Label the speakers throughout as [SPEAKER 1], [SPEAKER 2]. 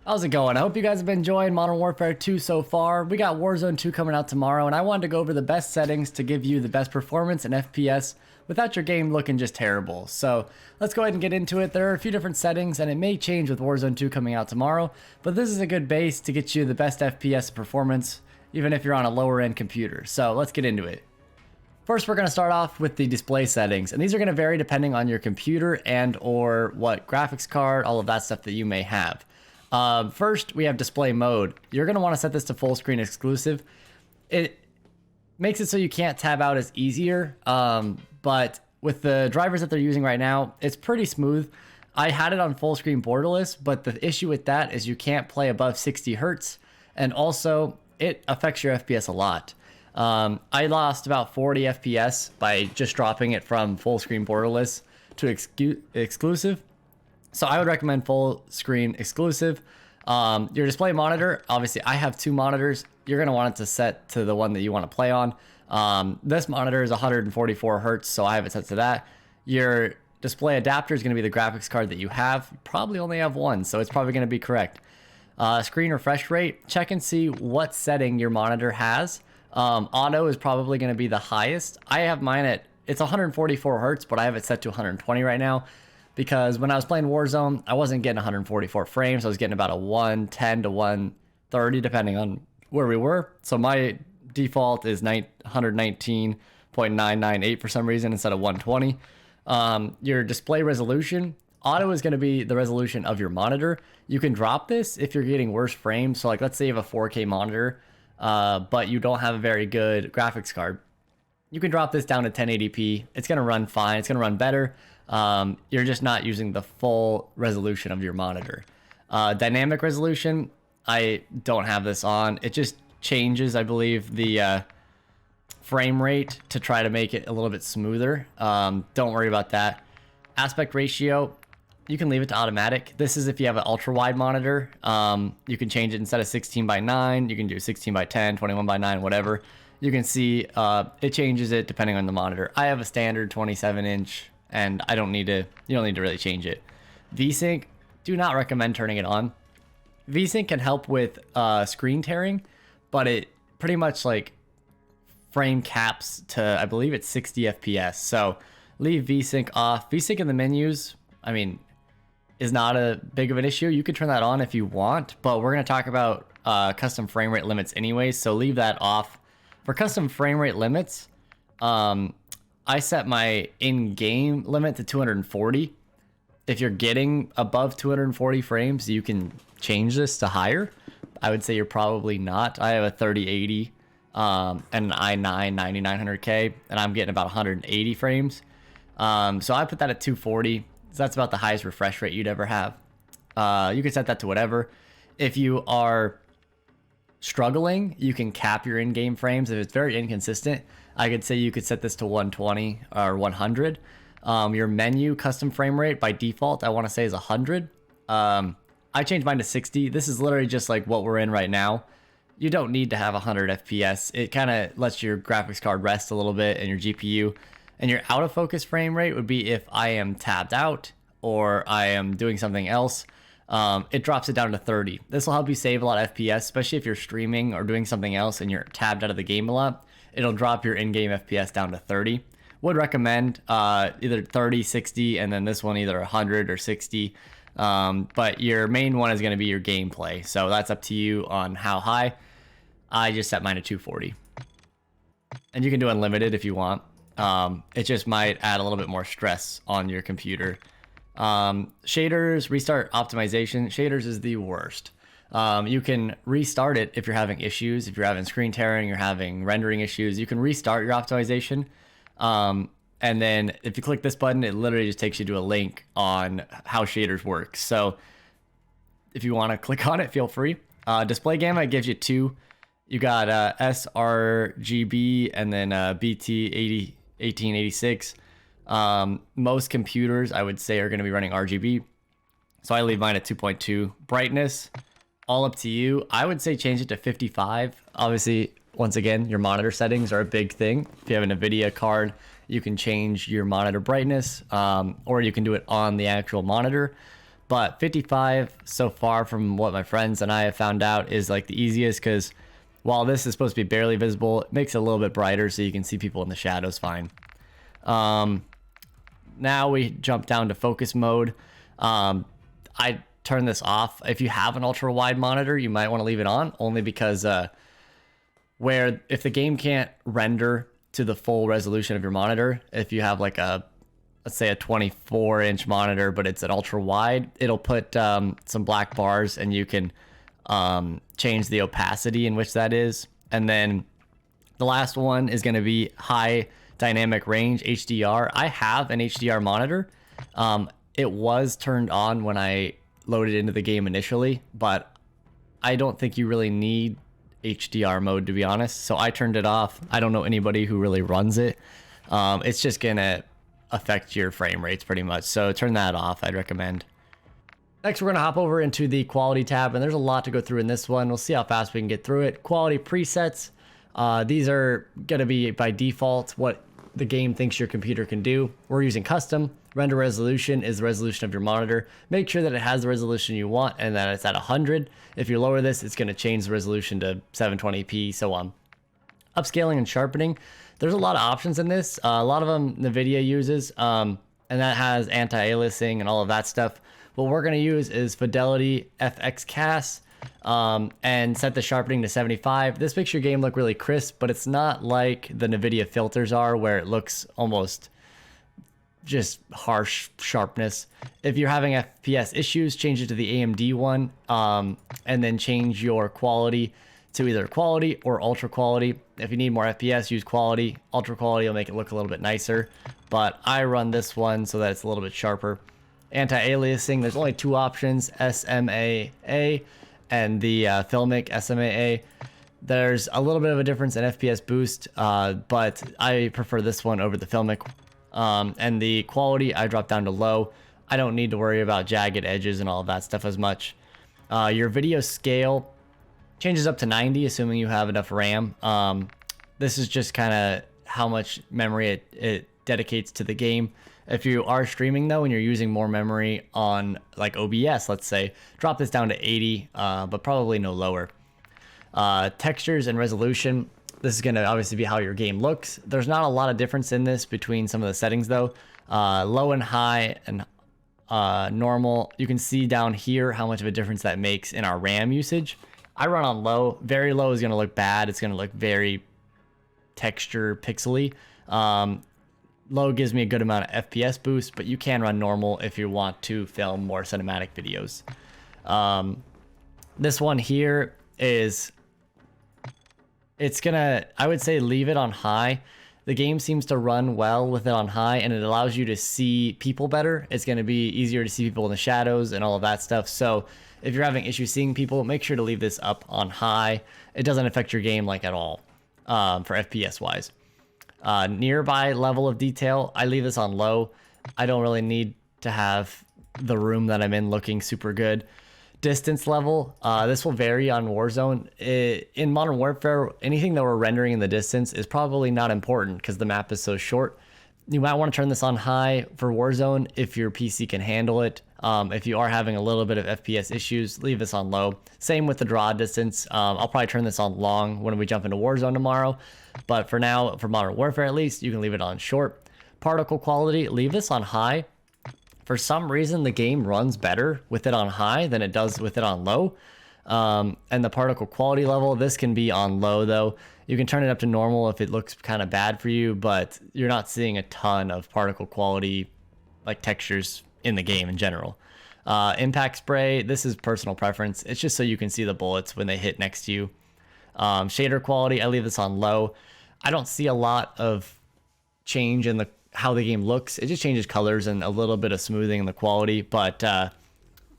[SPEAKER 1] How's it going? I hope you guys have been enjoying Modern Warfare 2 so far. We got Warzone 2 coming out tomorrow, and I wanted to go over the best settings to give you the best performance and FPS without your game looking just terrible. So let's go ahead and get into it. There are a few different settings, and it may change with Warzone 2 coming out tomorrow, but this is a good base to get you the best FPS performance, even if you're on a lower end computer. So let's get into it. First, we're going to start off with the display settings, and these are going to vary depending on your computer and or what graphics card, all of that stuff that you may have. First, we have display mode. You're going to want to set this to full screen exclusive. It makes it so you can't tab out as easier, but with the drivers that they're using right now, it's pretty smooth. I had it on full screen borderless, but the issue with that is you can't play above 60 hertz, and also it affects your FPS a lot. I lost about 40 FPS by just dropping it from full screen borderless to exclusive. So I would recommend full screen exclusive. Your display monitor, obviously I have two monitors. You're going to want it to set to the one that you want to play on. This monitor is 144 hertz, so I have it set to that. Your display adapter is going to be the graphics card that you have. You probably only have one, so it's probably going to be correct. Screen refresh rate, check and see what setting your monitor has. Auto is probably going to be the highest. I have mine at, it's 144 hertz, but I have it set to 120 right now. Because when I was playing Warzone, I wasn't getting 144 frames. I was getting about a 110 to 130, depending on where we were. So my default is 119.998 for some reason instead of 120. Your display resolution, auto is going to be the resolution of your monitor. You can drop this if you're getting worse frames. So like, let's say you have a 4K monitor, but you don't have a very good graphics card. You can drop this down to 1080p. It's going to run fine. It's going to run better. You're just not using the full resolution of your monitor. Dynamic resolution, I don't have this on. It just changes, I believe, the frame rate to try to make it a little bit smoother. Don't worry about that. Aspect ratio, you can leave it to automatic. This is if you have an ultra wide monitor. You can change it instead of 16:9. You can do 16:10, 21:9, whatever. You can see it changes it depending on the monitor. I have a standard 27-inch. And I don't need to, you don't need to really change it. VSync, do not recommend turning it on. VSync can help with screen tearing, but it pretty much like frame caps to, I believe it's 60 FPS. So leave VSync off. VSync in the menus, I mean, is not a big of an issue. You can turn that on if you want, but we're going to talk about custom frame rate limits anyways. So leave that off. For custom frame rate limits, I set my in-game limit to 240. If you're getting above 240 frames, you can change this to higher. I would say you're probably not. I have a 3080 and an i9 9900K, and I'm getting about 180 frames. So I put that at 240. So that's about the highest refresh rate you'd ever have. You can set that to whatever. If you are struggling, you can cap your in-game frames. If it's very inconsistent, I could say you could set this to 120 or 100. Your menu custom frame rate by default, I want to say is 100. I changed mine to 60. This is literally just like what we're in right now. You don't need to have 100 FPS. It kind of lets your graphics card rest a little bit and your GPU. And your out of focus frame rate would be if I am tabbed out or I am doing something else. It drops it down to 30. This will help you save a lot of FPS, especially if you're streaming or doing something else and you're tabbed out of the game a lot. It'll drop your in-game FPS down to 30. Would recommend either 30, 60, and then this one either 100 or 60. But your main one is going to be your gameplay. So that's up to you on how high. I just set mine to 240. And you can do unlimited if you want. It just might add a little bit more stress on your computer. Shaders, restart optimization. Shaders is the worst. You can restart it if you're having issues. If you're having screen tearing, you're having rendering issues, you can restart your optimization. And then if you click this button, it literally just takes you to a link on how shaders work. So if you want to click on it, feel free. Display gamma gives you two. You got sRGB and then BT 1886. Most computers, I would say, are going to be running RGB. So I leave mine at 2.2. Brightness, all up to you. I would say change it to 55. Obviously, once again, your monitor settings are a big thing. If you have an NVIDIA card, you can change your monitor brightness, or you can do it on the actual monitor. But 55 so far from what my friends and I have found out is like the easiest, because while this is supposed to be barely visible, it makes it a little bit brighter so you can see people in the shadows fine. Now we jump down to focus mode. I turn this off. If you have an ultra wide monitor, you might want to leave it on, only because where if the game can't render to the full resolution of your monitor, if you have like a, let's say a 24-inch monitor, but it's an ultra wide, it'll put some black bars, and you can change the opacity in which that is. And then the last one is going to be high dynamic range, HDR. I have an HDR monitor. It was turned on when I loaded into the game initially, but I don't think you really need HDR mode, to be honest. So I turned it off. I don't know anybody who really runs it. It's just gonna affect your frame rates pretty much. So turn that off, I'd recommend. Next, we're gonna hop over into the quality tab, and there's a lot to go through in this one. We'll see how fast we can get through it. Quality presets. These are gonna be by default what the game thinks your computer can do. We're using custom. Render resolution is the resolution of your monitor. Make sure that it has the resolution you want and that it's at 100. If you lower this, it's going to change the resolution to 720p, so on. Upscaling and sharpening. There's a lot of options in this. A lot of them NVIDIA uses, and that has anti-aliasing and all of that stuff. What we're going to use is Fidelity FX CAS, and set the sharpening to 75. This makes your game look really crisp, but it's not like the NVIDIA filters are, where it looks almost just harsh sharpness. If you're having FPS issues, change it to the AMD one, and then change your quality to either quality or ultra quality. If you need more FPS, use quality. Ultra quality will make it look a little bit nicer, but I run this one so that it's a little bit sharper. Anti-aliasing, there's only two options, SMAA and the Filmic SMAA. There's a little bit of a difference in FPS boost, but I prefer this one over the Filmic. And the quality I drop down to low. I don't need to worry about jagged edges and all of that stuff as much. Your video scale changes up to 90, assuming you have enough RAM. This is just kind of how much memory it dedicates to the game. If you are streaming though, and you're using more memory on like OBS, let's say, drop this down to 80, but probably no lower. Textures and resolution. This is going to obviously be how your game looks. There's not a lot of difference in this between some of the settings though. Low and high and normal. You can see down here how much of a difference that makes in our RAM usage. I run on low. Very low is going to look bad. It's going to look very texture pixely. Low gives me a good amount of FPS boost, but you can run normal if you want to film more cinematic videos. This one here is, it's gonna, I would say leave it on high. The game seems to run well with it on high, and it allows you to see people better. It's gonna be easier to see people in the shadows and all of that stuff. So if you're having issues seeing people, make sure to leave this up on high. It doesn't affect your game like at all for FPS wise. Nearby level of detail, I leave this on low. I don't really need to have the room that I'm in looking super good. Distance level, this will vary on Warzone. In Modern Warfare, anything that we're rendering in the distance is probably not important because the map is so short. You might want to turn this on high for Warzone if your PC can handle it. If you are having a little bit of FPS issues, leave this on low. Same with the draw distance. I'll probably turn this on long when we jump into Warzone tomorrow. But for now, for Modern Warfare at least, you can leave it on short. Particle quality, leave this on high. For some reason, the game runs better with it on high than it does with it on low. And the particle quality level, this can be on low though. You can turn it up to normal if it looks kind of bad for you, but you're not seeing a ton of particle quality, like textures in the game in general. Impact spray, this is personal preference. It's just so you can see the bullets when they hit next to you. Shader quality, I leave this on low. I don't see a lot of change in how the game looks. It just changes colors and a little bit of smoothing in the quality, but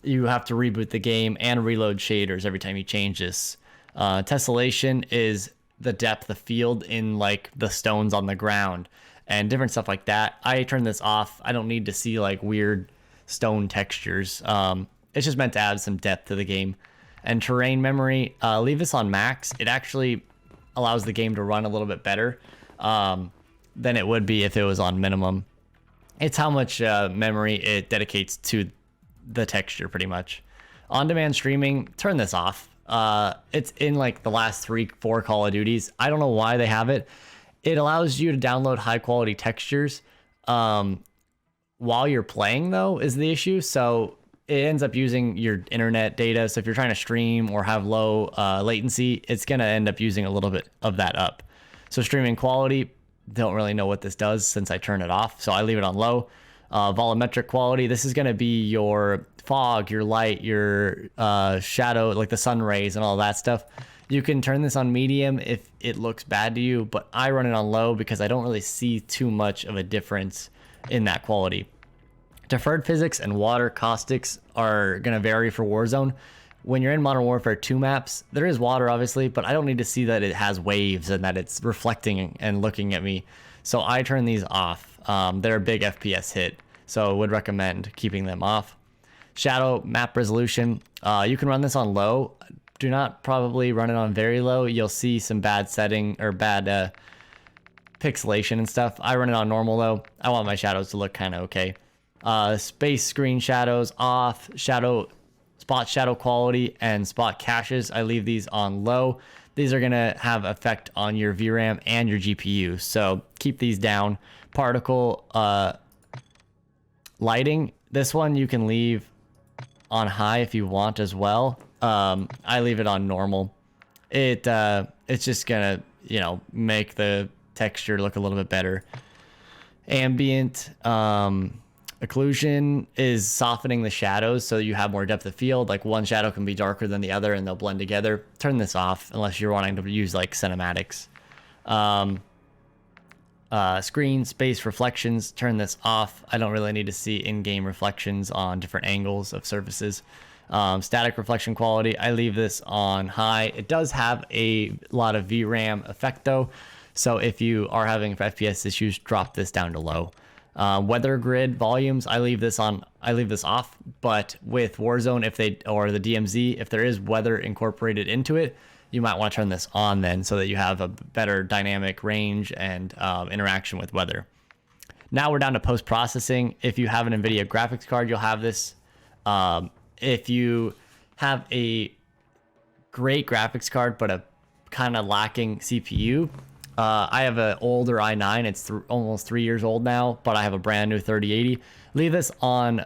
[SPEAKER 1] you have to reboot the game and reload shaders every time you change this. Tessellation is the depth of field in like the stones on the ground and different stuff like that. I turn this off. I don't need to see like weird stone textures. It's just meant to add some depth to the game. And terrain memory, leave this on max. It actually allows the game to run a little bit better than it would be if it was on minimum. It's how much memory it dedicates to the texture pretty much. On-demand streaming, turn this off. It's in like the last 3-4 Call of Duties. I don't know why they have it. It allows you to download high quality textures while you're playing, though, is the issue. So it ends up using your internet data. So if you're trying to stream or have low latency, it's going to end up using a little bit of that up. So streaming quality, don't really know what this does since I turn it off. So I leave it on low. Volumetric quality, this is going to be your fog, your light, your shadow, like the sun rays and all that stuff. You can turn this on medium if it looks bad to you, but I run it on low because I don't really see too much of a difference in that quality. Deferred physics and water caustics are going to vary for Warzone. When you're in Modern Warfare 2 maps, there is water obviously, but I don't need to see that it has waves and that it's reflecting and looking at me. So I turn these off. They're a big FPS hit, so I would recommend keeping them off. Shadow map resolution, you can run this on low. Do not probably run it on very low. You'll see some bad setting or bad pixelation and stuff. I run it on normal though. I want my shadows to look kind of okay. Space screen shadows off, spot shadow quality and spot caches, I leave these on low. These are gonna have effect on your VRAM and your GPU, so keep these down. Particle lighting, this one you can leave on high if you want as well. I leave it on normal. It's just gonna, you know, make the texture look a little bit better. Ambient occlusion is softening the shadows so you have more depth of field. Like one shadow can be darker than the other and they'll blend together. Turn this off unless you're wanting to use like cinematics. Screen space reflections, turn this off. I don't really need to see in-game reflections on different angles of surfaces. Static reflection quality, I leave this on high. It does have a lot of VRAM effect though, so if you are having FPS issues, drop this down to low. Weather grid volumes, I leave this off, but with Warzone, or the DMZ, if there is weather incorporated into it, you might want to turn this on then so that you have a better dynamic range and interaction with weather. Now we're down to post-processing. If you have an NVIDIA graphics card, you'll have this. If you have a great graphics card but a kind of lacking CPU, I have an older i9. It's almost 3 years old now, but I have a brand new 3080. Leave this on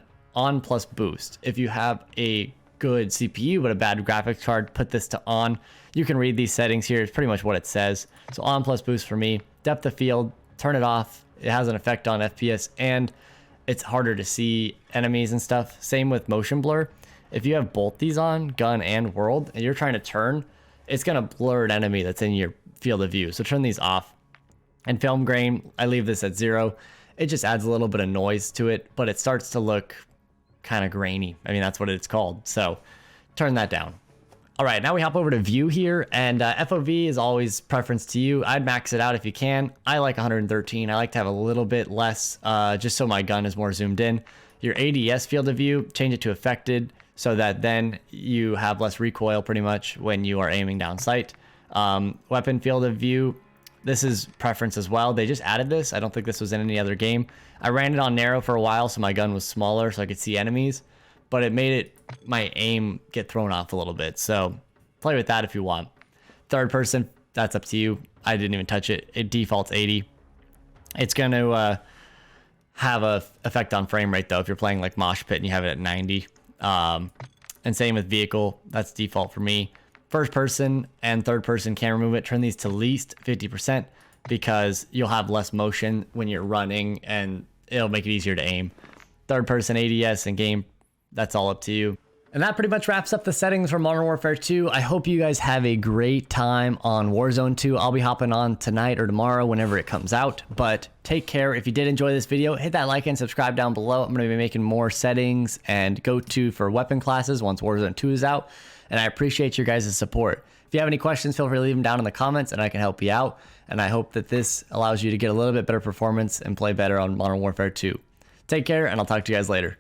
[SPEAKER 1] plus boost. If you have a good CPU but a bad graphics card, put this to on. You can read these settings here. It's pretty much what it says. So on plus boost for me. Depth of field, turn it off. It has an effect on FPS and it's harder to see enemies and stuff. Same with motion blur. If you have both these on, gun and world, and you're trying to turn, it's gonna blur an enemy that's in your field of view. So turn these off. And film grain, I leave this at 0. It just adds a little bit of noise to it, but it starts to look kind of grainy. I mean, that's what it's called. So turn that down. All right, now we hop over to view here, and FOV is always preference to you. I'd max it out if you can. I like 113. I like to have a little bit less, just so my gun is more zoomed in. Your ADS field of view, change it to affected, so that then you have less recoil pretty much when you are aiming down sight. Weapon field of view, this is preference as well. They just added this. I don't think this was in any other game. I ran it on narrow for a while so my gun was smaller so I could see enemies, but it made my aim get thrown off a little bit. So play with that if you want. Third person, that's up to you. I didn't even touch it. It defaults 80. It's going to have a effect on frame rate though if you're playing like Mosh Pit and you have it at 90. And same with vehicle, that's default for me. First person and third person camera movement, turn these to least 50% because you'll have less motion when you're running and it'll make it easier to aim. Third person ADS and game, that's all up to you. And that pretty much wraps up the settings for Modern Warfare 2. I hope you guys have a great time on Warzone 2. I'll be hopping on tonight or tomorrow whenever it comes out. But take care. If you did enjoy this video, hit that like and subscribe down below. I'm going to be making more settings and go-to for weapon classes once Warzone 2 is out. And I appreciate your guys' support. If you have any questions, feel free to leave them down in the comments and I can help you out. And I hope that this allows you to get a little bit better performance and play better on Modern Warfare 2. Take care, and I'll talk to you guys later.